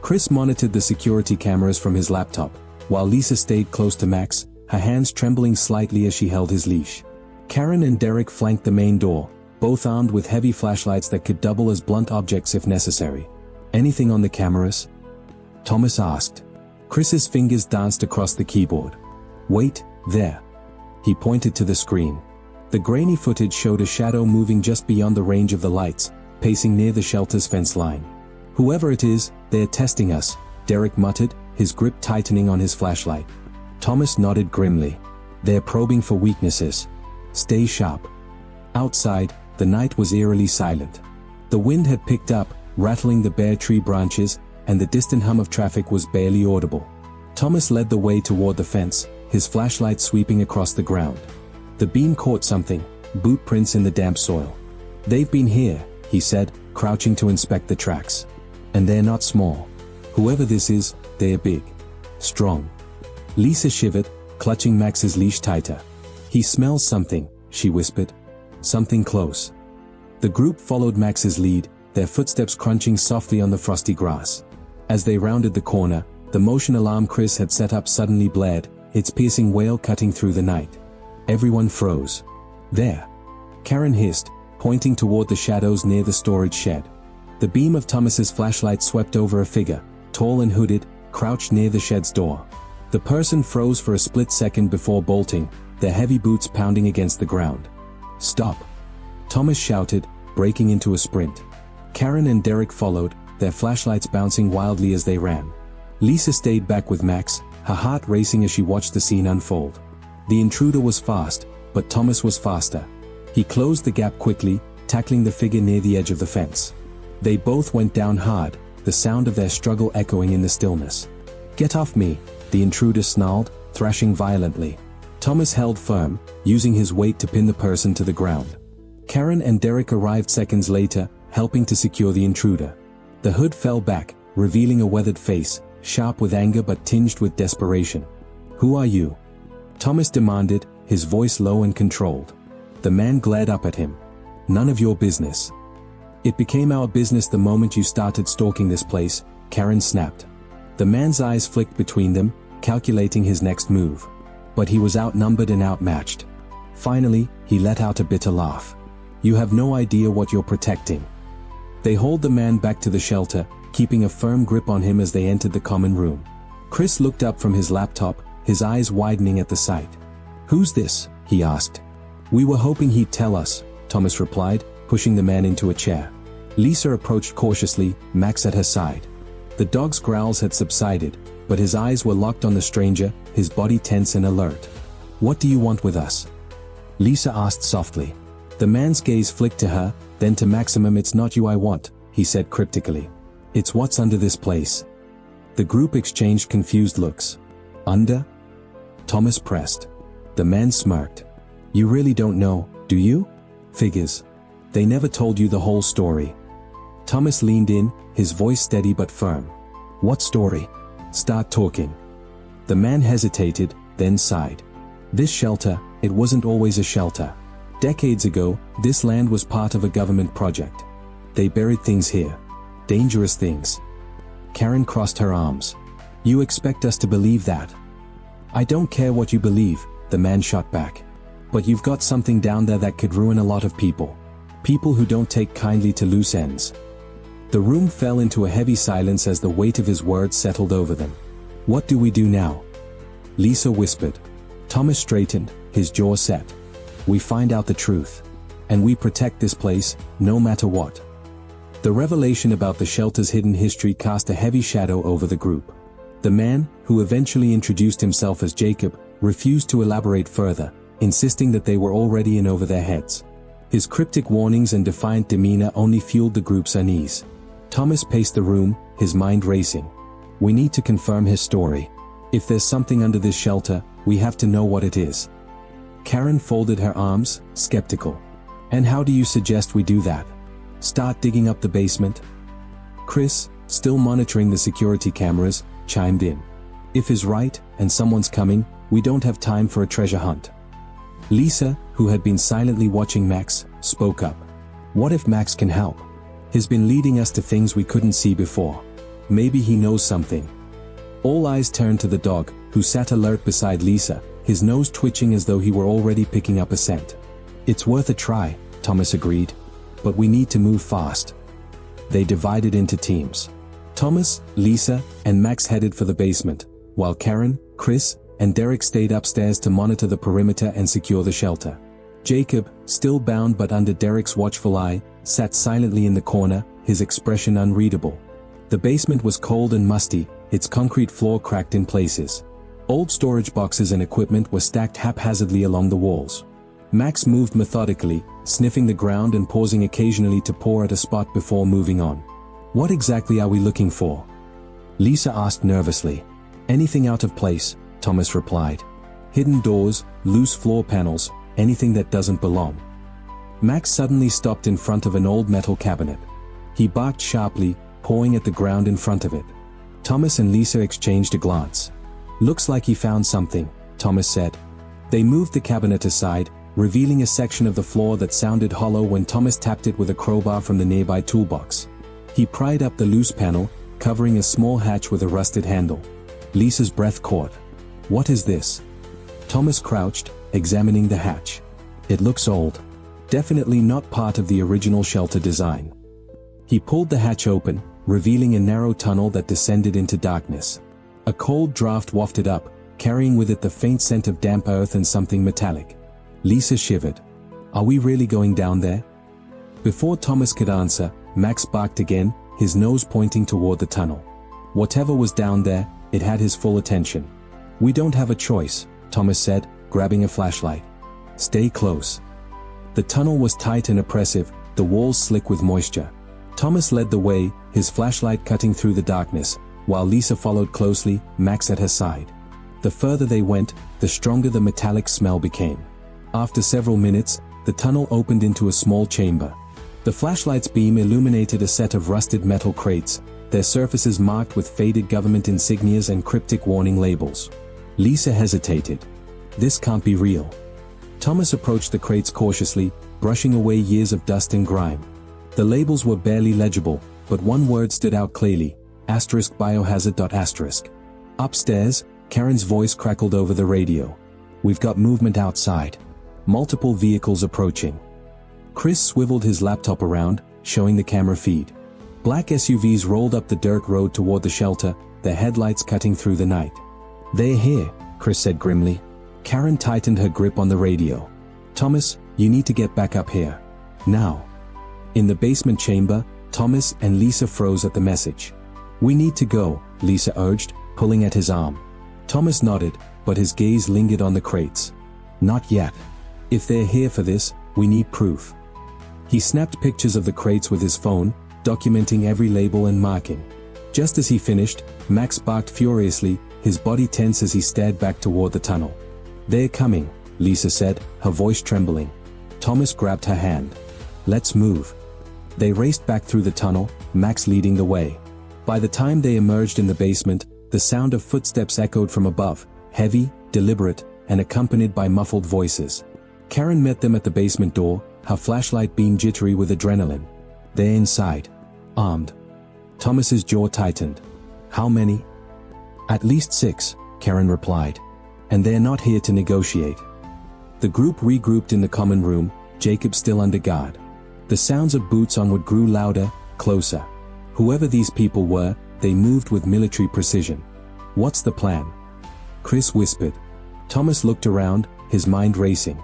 Chris monitored the security cameras from his laptop, while Lisa stayed close to Max, her hands trembling slightly as she held his leash. Karen and Derek flanked the main door, both armed with heavy flashlights that could double as blunt objects if necessary. "Anything on the cameras?" Thomas asked. Chris's fingers danced across the keyboard. "Wait, there." He pointed to the screen. The grainy footage showed a shadow moving just beyond the range of the lights, pacing near the shelter's fence line. "Whoever it is, they're testing us," Derek muttered, his grip tightening on his flashlight. Thomas nodded grimly. "They're probing for weaknesses. Stay sharp." Outside, the night was eerily silent. The wind had picked up, rattling the bare tree branches, and the distant hum of traffic was barely audible. Thomas led the way toward the fence, his flashlight sweeping across the ground. The beam caught something, boot prints in the damp soil. "They've been here," he said, crouching to inspect the tracks. "And they're not small. Whoever this is, they're big. Strong." Lisa shivered, clutching Max's leash tighter. "He smells something," she whispered. "Something close." The group followed Max's lead, their footsteps crunching softly on the frosty grass. As they rounded the corner, the motion alarm Chris had set up suddenly blared, its piercing wail cutting through the night. Everyone froze. "There!" Karen hissed, pointing toward the shadows near the storage shed. The beam of Thomas's flashlight swept over a figure, tall and hooded, crouched near the shed's door. The person froze for a split second before bolting, their heavy boots pounding against the ground. "Stop!" Thomas shouted, breaking into a sprint. Karen and Derek followed, their flashlights bouncing wildly as they ran. Lisa stayed back with Max, her heart racing as she watched the scene unfold. The intruder was fast, but Thomas was faster. He closed the gap quickly, tackling the figure near the edge of the fence. They both went down hard, the sound of their struggle echoing in the stillness. "Get off me," the intruder snarled, thrashing violently. Thomas held firm, using his weight to pin the person to the ground. Karen and Derek arrived seconds later, helping to secure the intruder. The hood fell back, revealing a weathered face, sharp with anger but tinged with desperation. "Who are you?" Thomas demanded, his voice low and controlled. The man glared up at him. "None of your business." "It became our business the moment you started stalking this place," Karen snapped. The man's eyes flicked between them, calculating his next move. But he was outnumbered and outmatched. Finally, he let out a bitter laugh. "You have no idea what you're protecting." They hauled the man back to the shelter, keeping a firm grip on him as they entered the common room. Chris looked up from his laptop, his eyes widening at the sight. "Who's this?" he asked. "We were hoping he'd tell us," Thomas replied, pushing the man into a chair. Lisa approached cautiously, Max at her side. The dog's growls had subsided, but his eyes were locked on the stranger, his body tense and alert. "What do you want with us?" Lisa asked softly. The man's gaze flicked to her, then to Maximum. "It's not you I want," he said cryptically. "It's what's under this place." The group exchanged confused looks. "Under?" Thomas pressed. The man smirked. "You really don't know, do you? Figures. They never told you the whole story." Thomas leaned in, his voice steady but firm. "What story? Start talking." The man hesitated, then sighed. "This shelter, it wasn't always a shelter. Decades ago, this land was part of a government project. They buried things here. Dangerous things." Karen crossed her arms. "You expect us to believe that?" "I don't care what you believe," the man shot back. "But you've got something down there that could ruin a lot of people. People who don't take kindly to loose ends." The room fell into a heavy silence as the weight of his words settled over them. "What do we do now?" Lisa whispered. Thomas straightened, his jaw set. "We find out the truth. And we protect this place, no matter what." The revelation about the shelter's hidden history cast a heavy shadow over the group. The man, who eventually introduced himself as Jacob, refused to elaborate further, insisting that they were already in over their heads. His cryptic warnings and defiant demeanor only fueled the group's unease. Thomas paced the room, his mind racing. "We need to confirm his story. If there's something under this shelter, we have to know what it is." Karen folded her arms, skeptical. "And how do you suggest we do that? Start digging up the basement?" Chris, still monitoring the security cameras, chimed in. "If he's right, and someone's coming, we don't have time for a treasure hunt." Lisa, who had been silently watching Max, spoke up. "What if Max can help? He's been leading us to things we couldn't see before. Maybe he knows something." All eyes turned to the dog, who sat alert beside Lisa, his nose twitching as though he were already picking up a scent. "It's worth a try," Thomas agreed. "But we need to move fast." They divided into teams. Thomas, Lisa, and Max headed for the basement, while Karen, Chris, and Derek stayed upstairs to monitor the perimeter and secure the shelter. Jacob, still bound but under Derek's watchful eye, sat silently in the corner, his expression unreadable. The basement was cold and musty, its concrete floor cracked in places. Old storage boxes and equipment were stacked haphazardly along the walls. Max moved methodically, sniffing the ground and pausing occasionally to paw at a spot before moving on. "What exactly are we looking for?" Lisa asked nervously. "Anything out of place," Thomas replied. "Hidden doors, loose floor panels, anything that doesn't belong." Max suddenly stopped in front of an old metal cabinet. He barked sharply, pawing at the ground in front of it. Thomas and Lisa exchanged a glance. "Looks like he found something," Thomas said. They moved the cabinet aside, revealing a section of the floor that sounded hollow when Thomas tapped it with a crowbar from the nearby toolbox. He pried up the loose panel, covering a small hatch with a rusted handle. Lisa's breath caught. What is this? Thomas crouched, examining the hatch. It looks old. Definitely not part of the original shelter design. He pulled the hatch open, revealing a narrow tunnel that descended into darkness. A cold draft wafted up, carrying with it the faint scent of damp earth and something metallic. Lisa shivered. Are we really going down there? Before Thomas could answer, Max barked again, his nose pointing toward the tunnel. Whatever was down there, it had his full attention. We don't have a choice, Thomas said, grabbing a flashlight. Stay close. The tunnel was tight and oppressive, the walls slick with moisture. Thomas led the way, his flashlight cutting through the darkness, while Lisa followed closely, Max at her side. The further they went, the stronger the metallic smell became. After several minutes, the tunnel opened into a small chamber. The flashlight's beam illuminated a set of rusted metal crates, their surfaces marked with faded government insignias and cryptic warning labels. Lisa hesitated. This can't be real. Thomas approached the crates cautiously, brushing away years of dust and grime. The labels were barely legible, but one word stood out clearly: *biohazard.*. Upstairs, Karen's voice crackled over the radio. We've got movement outside. Multiple vehicles approaching. Chris swiveled his laptop around, showing the camera feed. Black SUVs rolled up the dirt road toward the shelter, their headlights cutting through the night. They're here, Chris said grimly. Karen tightened her grip on the radio. Thomas, you need to get back up here. Now. In the basement chamber, Thomas and Lisa froze at the message. We need to go, Lisa urged, pulling at his arm. Thomas nodded, but his gaze lingered on the crates. Not yet. If they're here for this, we need proof. He snapped pictures of the crates with his phone, documenting every label and marking. Just as he finished, Max barked furiously, his body tense as he stared back toward the tunnel. They're coming, Lisa said, her voice trembling. Thomas grabbed her hand. Let's move. They raced back through the tunnel, Max leading the way. By the time they emerged in the basement, the sound of footsteps echoed from above, heavy, deliberate, and accompanied by muffled voices. Karen met them at the basement door, her flashlight beam jittery with adrenaline. They're inside. Armed. Thomas's jaw tightened. How many? At least 6, Karen replied. And they're not here to negotiate. The group regrouped in the common room, Jacob still under guard. The sounds of boots on wood grew louder, closer. Whoever these people were, they moved with military precision. What's the plan? Chris whispered. Thomas looked around, his mind racing.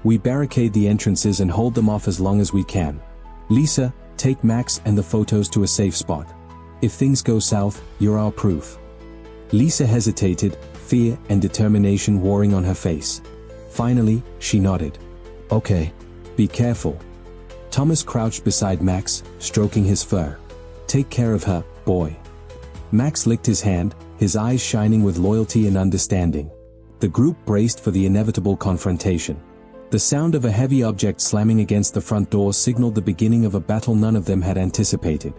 We barricade the entrances and hold them off as long as we can. Lisa, take Max and the photos to a safe spot. If things go south, you're our proof. Lisa hesitated, fear and determination warring on her face. Finally, she nodded. Okay. Be careful. Thomas crouched beside Max, stroking his fur. Take care of her, boy. Max licked his hand, his eyes shining with loyalty and understanding. The group braced for the inevitable confrontation. The sound of a heavy object slamming against the front door signaled the beginning of a battle none of them had anticipated.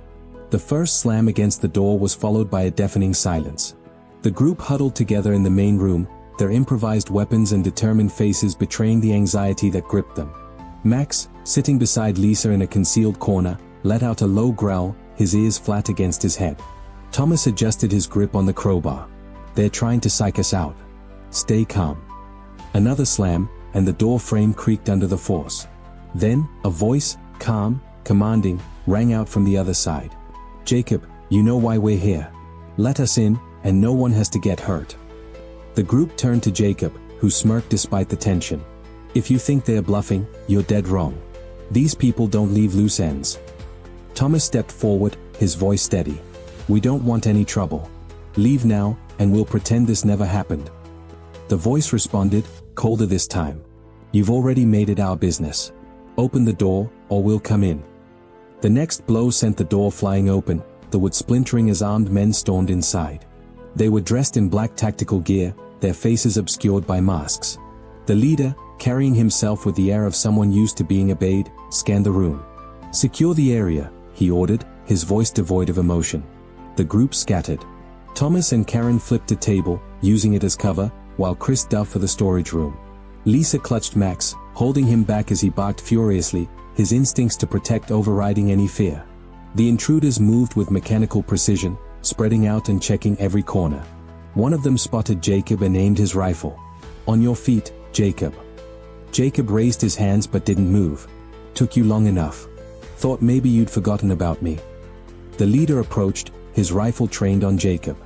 The first slam against the door was followed by a deafening silence. The group huddled together in the main room, their improvised weapons and determined faces betraying the anxiety that gripped them. Max, sitting beside Lisa in a concealed corner, let out a low growl, his ears flat against his head. Thomas adjusted his grip on the crowbar. They're trying to psych us out. Stay calm. Another slam, and the door frame creaked under the force. Then, a voice, calm, commanding, rang out from the other side. Jacob, you know why we're here. Let us in, and no one has to get hurt. The group turned to Jacob, who smirked despite the tension. If you think they're bluffing, you're dead wrong. These people don't leave loose ends. Thomas stepped forward, his voice steady. We don't want any trouble. Leave now, and we'll pretend this never happened. The voice responded, colder this time. You've already made it our business. Open the door, or we'll come in. The next blow sent the door flying open, the wood splintering as armed men stormed inside. They were dressed in black tactical gear, their faces obscured by masks. The leader, carrying himself with the air of someone used to being obeyed, scanned the room. Secure the area, he ordered, his voice devoid of emotion. The group scattered. Thomas and Karen flipped a table, using it as cover, while Chris dove for the storage room. Lisa clutched Max, holding him back as he barked furiously, his instincts to protect overriding any fear. The intruders moved with mechanical precision, spreading out and checking every corner. One of them spotted Jacob and aimed his rifle. "On your feet, Jacob." Jacob raised his hands but didn't move. "Took you long enough. Thought maybe you'd forgotten about me." The leader approached, his rifle trained on Jacob.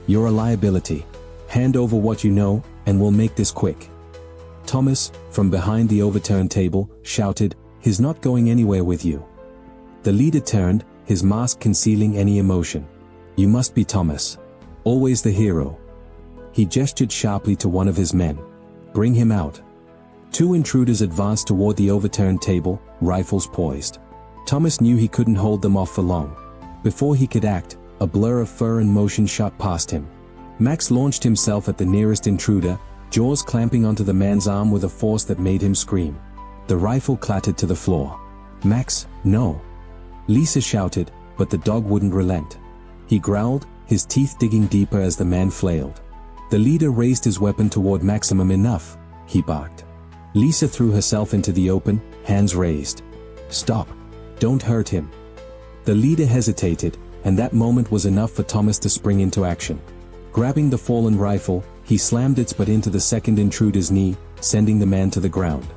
"You're a liability. Hand over what you know, and we'll make this quick." Thomas, from behind the overturned table, shouted, "He's not going anywhere with you." The leader turned, his mask concealing any emotion. "You must be Thomas. Always the hero." He gestured sharply to one of his men. "Bring him out." Two intruders advanced toward the overturned table, rifles poised. Thomas knew he couldn't hold them off for long. Before he could act, a blur of fur and motion shot past him. Max launched himself at the nearest intruder, jaws clamping onto the man's arm with a force that made him scream. The rifle clattered to the floor. "Max, no!" Lisa shouted, but the dog wouldn't relent. He growled, his teeth digging deeper as the man flailed. The leader raised his weapon toward Maximum. "Enough," he barked. Lisa threw herself into the open, hands raised. "Stop. Don't hurt him." The leader hesitated, and that moment was enough for Thomas to spring into action. Grabbing the fallen rifle, he slammed its butt into the second intruder's knee, sending the man to the ground.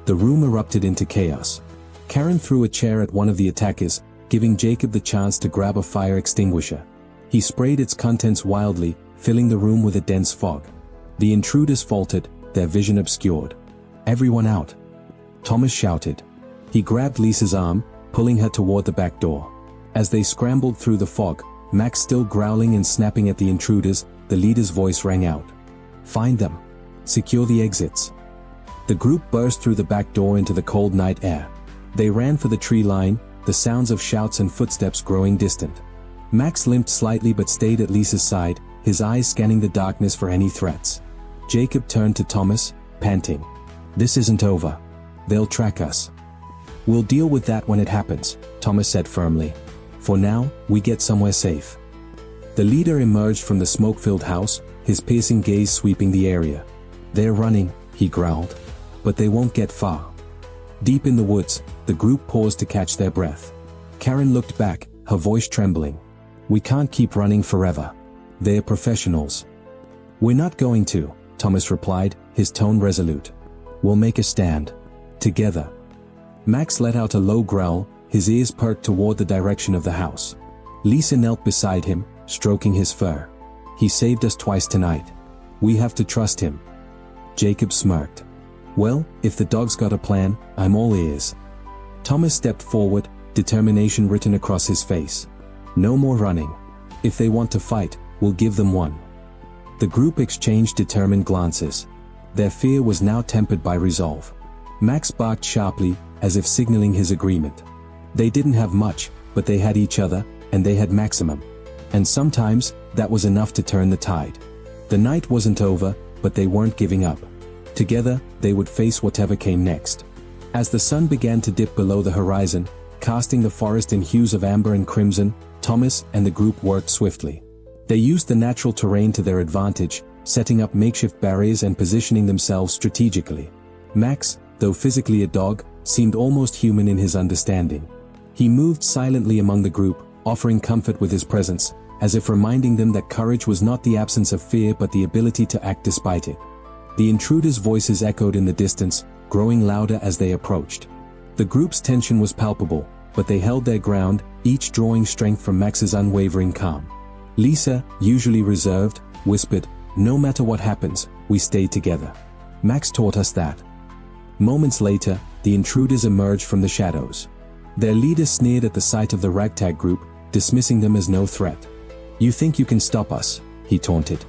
The room erupted into chaos. Karen threw a chair at one of the attackers, giving Jacob the chance to grab a fire extinguisher. He sprayed its contents wildly, filling the room with a dense fog. The intruders faltered, their vision obscured. "Everyone out!" Thomas shouted. He grabbed Lisa's arm, pulling her toward the back door. As they scrambled through the fog, Max still growling and snapping at the intruders, the leader's voice rang out. "Find them. Secure the exits." The group burst through the back door into the cold night air. They ran for the tree line, the sounds of shouts and footsteps growing distant. Max limped slightly but stayed at Lisa's side, his eyes scanning the darkness for any threats. Jacob turned to Thomas, panting. "This isn't over. They'll track us." "We'll deal with that when it happens," Thomas said firmly. "For now, we get somewhere safe." The leader emerged from the smoke-filled house, his piercing gaze sweeping the area. "They're running," he growled. "But they won't get far." Deep in the woods, the group paused to catch their breath. Karen looked back, her voice trembling. "We can't keep running forever. They're professionals." "We're not going to," Thomas replied, his tone resolute. "We'll make a stand. Together." Max let out a low growl, his ears perked toward the direction of the house. Lisa knelt beside him, stroking his fur. "He saved us twice tonight. We have to trust him." Jacob smirked. "Well, if the dog's got a plan, I'm all ears." Thomas stepped forward, determination written across his face. "No more running. If they want to fight, we'll give them one." The group exchanged determined glances. Their fear was now tempered by resolve. Max barked sharply, as if signaling his agreement. They didn't have much, but they had each other, and they had Maximum. And sometimes, that was enough to turn the tide. The night wasn't over, but they weren't giving up. Together, they would face whatever came next. As the sun began to dip below the horizon, casting the forest in hues of amber and crimson, Thomas and the group worked swiftly. They used the natural terrain to their advantage, setting up makeshift barriers and positioning themselves strategically. Max, though physically a dog, seemed almost human in his understanding. He moved silently among the group, offering comfort with his presence, as if reminding them that courage was not the absence of fear but the ability to act despite it. The intruders' voices echoed in the distance, growing louder as they approached. The group's tension was palpable, but they held their ground, each drawing strength from Max's unwavering calm. Lisa, usually reserved, whispered, "No matter what happens, we stay together. Max taught us that." Moments later, the intruders emerged from the shadows. Their leader sneered at the sight of the ragtag group, dismissing them as no threat. "You think you can stop us?" he taunted.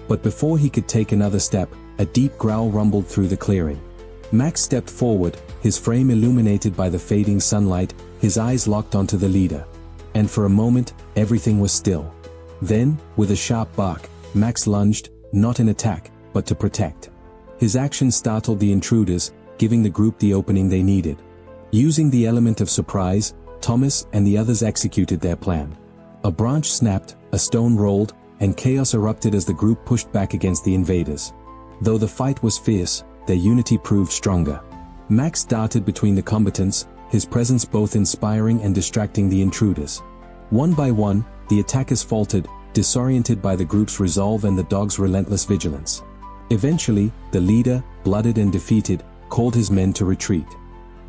But before he could take another step, a deep growl rumbled through the clearing. Max stepped forward, his frame illuminated by the fading sunlight, his eyes locked onto the leader. And for a moment, everything was still. Then, with a sharp bark, Max lunged, not in attack, but to protect. His action startled the intruders, giving the group the opening they needed. Using the element of surprise, Thomas and the others executed their plan. A branch snapped, a stone rolled, and chaos erupted as the group pushed back against the invaders. Though the fight was fierce, their unity proved stronger. Max darted between the combatants, his presence both inspiring and distracting the intruders. One by one, the attackers faltered, disoriented by the group's resolve and the dog's relentless vigilance. Eventually, the leader, bloodied and defeated, called his men to retreat.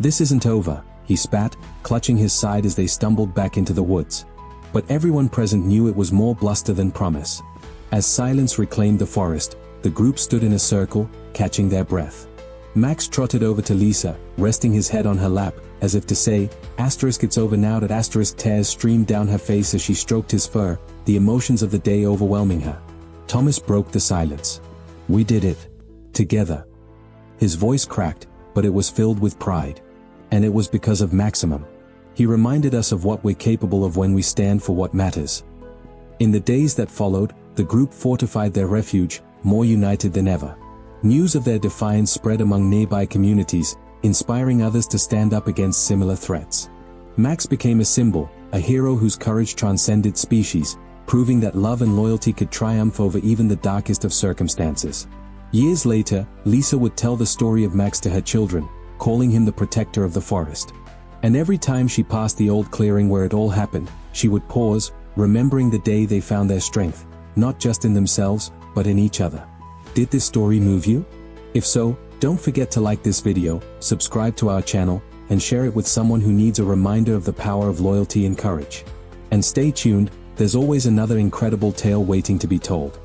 "This isn't over," he spat, clutching his side as they stumbled back into the woods. But everyone present knew it was more bluster than promise. As silence reclaimed the forest, the group stood in a circle, catching their breath. Max trotted over to Lisa, resting his head on her lap, as if to say, "It's over now." Tears streamed down her face as she stroked his fur, the emotions of the day overwhelming her. Thomas broke the silence. "We did it. Together." His voice cracked, but it was filled with pride. And it was because of Maximum. He reminded us of what we're capable of when we stand for what matters. In the days that followed, the group fortified their refuge, more united than ever. News of their defiance spread among nearby communities, inspiring others to stand up against similar threats. Max became a symbol, a hero whose courage transcended species, proving that love and loyalty could triumph over even the darkest of circumstances. Years later, Lisa would tell the story of Max to her children, calling him the protector of the forest. And every time she passed the old clearing where it all happened, she would pause, remembering the day they found their strength, not just in themselves, but in each other. Did this story move you? If so, don't forget to like this video, subscribe to our channel, and share it with someone who needs a reminder of the power of loyalty and courage. And stay tuned, there's always another incredible tale waiting to be told.